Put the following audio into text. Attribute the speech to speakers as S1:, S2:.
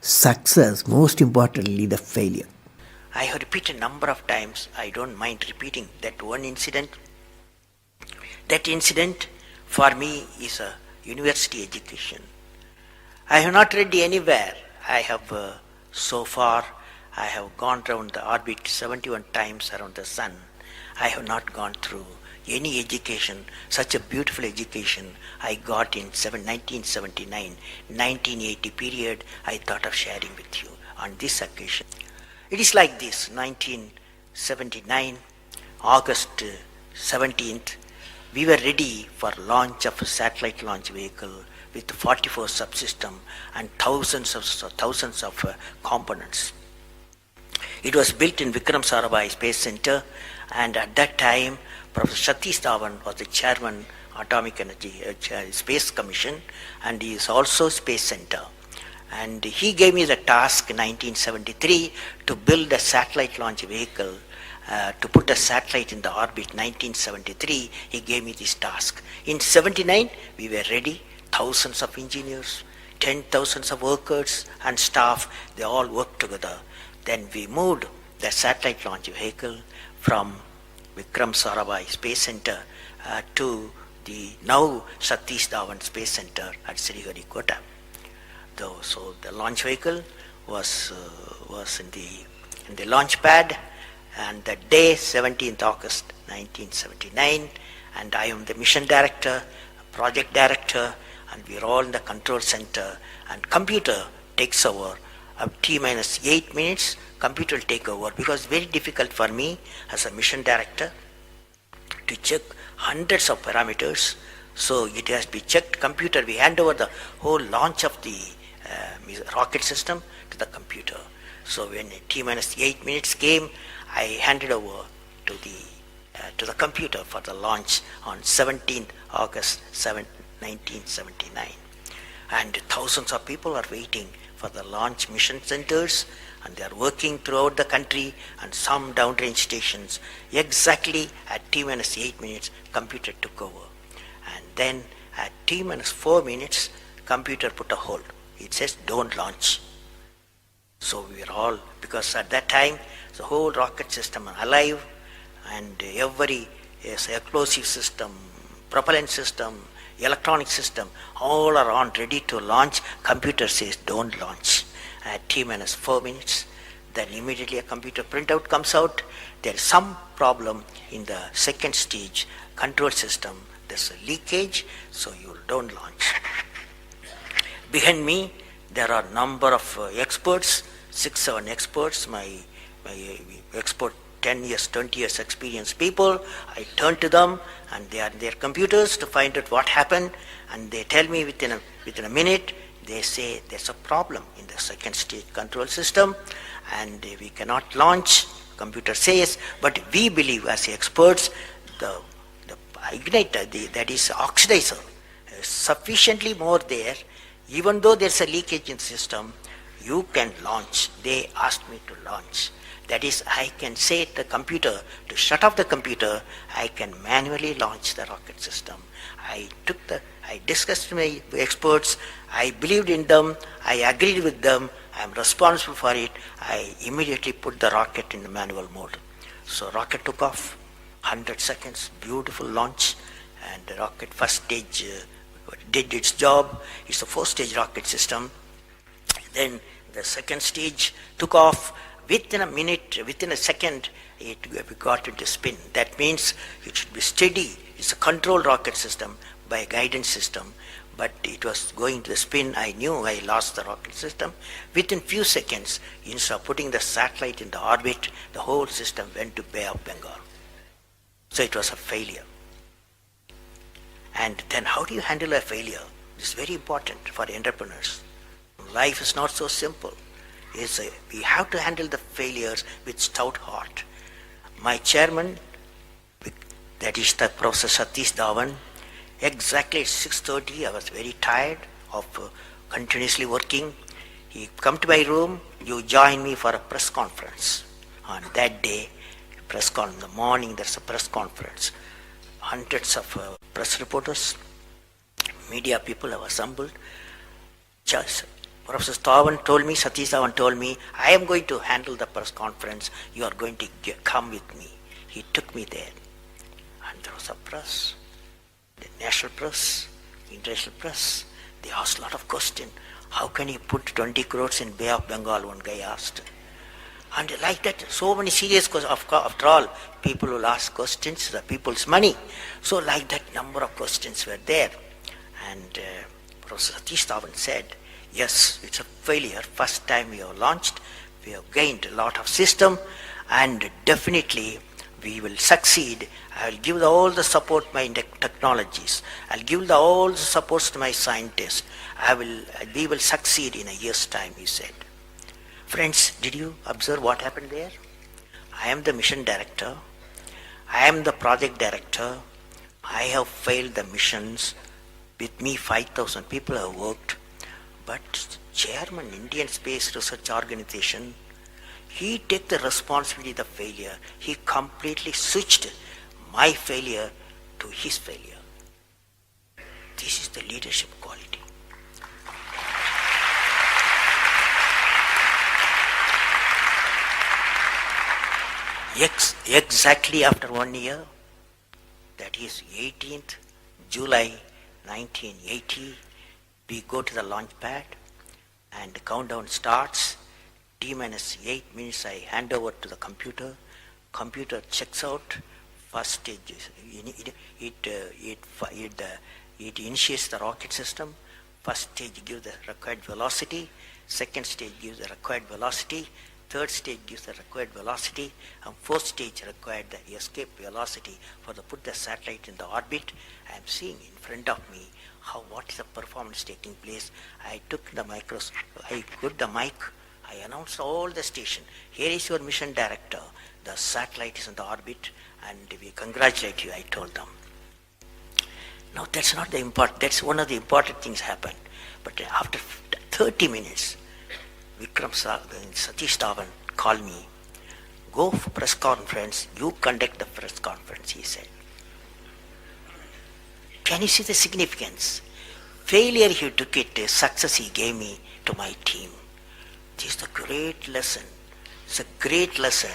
S1: success, most importantly, the failure.
S2: I have repeated a number of times. I don't mind repeating that one incident. That incident for me is a university education. I have not read anywhere. I have so far I have gone around the orbit 71 times around the sun. I have not gone through any education, such a beautiful education I got in 1979, 1980 period. I thought of sharing with you on this occasion. It is like this: 1979, August 17th, we were ready for launch of a satellite launch vehicle with 44 subsystem and thousands of components. It was built in Vikram Sarabhai Space Center, and at that time, Professor Satish Dhawan was the chairman Atomic Energy Space Commission, and he is also Space Center. And he gave me the task in 1973 to build a satellite launch vehicle, to put a satellite in the orbit. 1973, he gave me this task. In 79, we were ready. Thousands of engineers, 10,000 of workers and staff, they all worked together. Then we moved the satellite launch vehicle from Vikram Sarabhai Space Center to the now Satish Dhawan Space Center at Sriharikota. So the launch vehicle was in the launch pad, and the day 17th August 1979, and I am the mission director, project director, and we are all in the control center, and computer takes over. T minus 8 minutes, computer will take over, because it's very difficult for me as a mission director to check hundreds of parameters. So it has to be checked. Computer, we hand over the whole launch of the rocket system to the computer. So when T minus 8 minutes came, I handed over to the computer for the launch on 17th August 1979. And thousands of people are waiting for the launch mission centers, and they are working throughout the country and some downrange stations. Exactly at T minus 8 minutes, computer took over. And then at T minus 4 minutes, computer put a hold. It says don't launch. So we were all, because at that time the whole rocket system is alive, and every explosive system, propellant system, electronic system, all are on ready to launch. Computer says don't launch. At T minus 4 minutes, then immediately a computer printout comes out. There is some problem in the second stage control system. There's a leakage, so you don't launch. Behind me, there are number of experts, 6-7 experts, my expert 10 years, 20 years experienced people. I turn to them, and they are in their computers to find out what happened, and they tell me within a minute. They say there's a problem in the second stage control system, and we cannot launch. Computer says, but we believe as experts, the igniter, that is oxidizer, is sufficiently more there. Even though there's a leakage in the system, you can launch. They asked me to launch. That is, I can say to the computer to shut off the computer. I can manually launch the rocket system. I discussed with my experts. I believed in them. I agreed with them. I am responsible for it. I immediately put the rocket in the manual mode. So rocket took off, 100 seconds, beautiful launch, and the rocket first stage did its job. It's a 4-stage rocket system. Then the second stage took off. Within a minute, within a second, we got into spin. That means it should be steady. It's a controlled rocket system by a guidance system, but it was going to spin. I knew I lost the rocket system. Within few seconds, instead of putting the satellite in the orbit, the whole system went to Bay of Bengal. So it was a failure. And then how do you handle a failure? This is very important for entrepreneurs. Life is not so simple. We have to handle the failures with stout heart. My chairman, that is the Professor Satish Dhawan, exactly at 6:30, I was very tired of continuously working. He come to my room, you join me for a press conference. On that day, in the morning, there's a press conference. Hundreds of press reporters, media people have assembled. Just Professor Dhawan told me, Satish Dhawan told me, I am going to handle the press conference. You are going to come with me. He took me there. And there was a press, the national press, international press. They asked a lot of questions. How can you put 20 crores in Bay of Bengal? One guy asked. And like that, so many serious questions. After all, people will ask questions, the people's money. So like that, number of questions were there. And Professor Satish Dhawan said, yes, it's a failure. First time we have launched, we have gained a lot of system, and definitely we will succeed. I will give all the support to my technologies. I'll give all the supports to my scientists. We will succeed in a year's time, he said. Friends, did you observe what happened there? I am the mission director. I am the project director. I have failed the missions. With me, 5,000 people have worked. But chairman, Indian Space Research Organization, he took the responsibility of the failure. He completely switched my failure to his failure. This is the leadership quality. Exactly after 1 year, that is 18th July 1980, we go to the launch pad and the countdown starts. T minus 8 minutes I hand over to the computer. Computer checks out. First stage, it initiates the rocket system. First stage gives the required velocity. Second stage gives the required velocity. Third stage gives the required velocity, and fourth stage required the escape velocity for the put the satellite in the orbit. I am seeing in front of me what is the performance taking place. I took the I put the mic, I announced all the station. Here is your mission director. The satellite is in the orbit, and we congratulate you, I told them. Now that's not the important, that's one of the important things happened. But after 30 minutes, Satish Dhawan called me, go for press conference, you conduct the press conference, he said. Can you see the significance? Failure he took it, success he gave me to my team. This is the great lesson. It's a great lesson.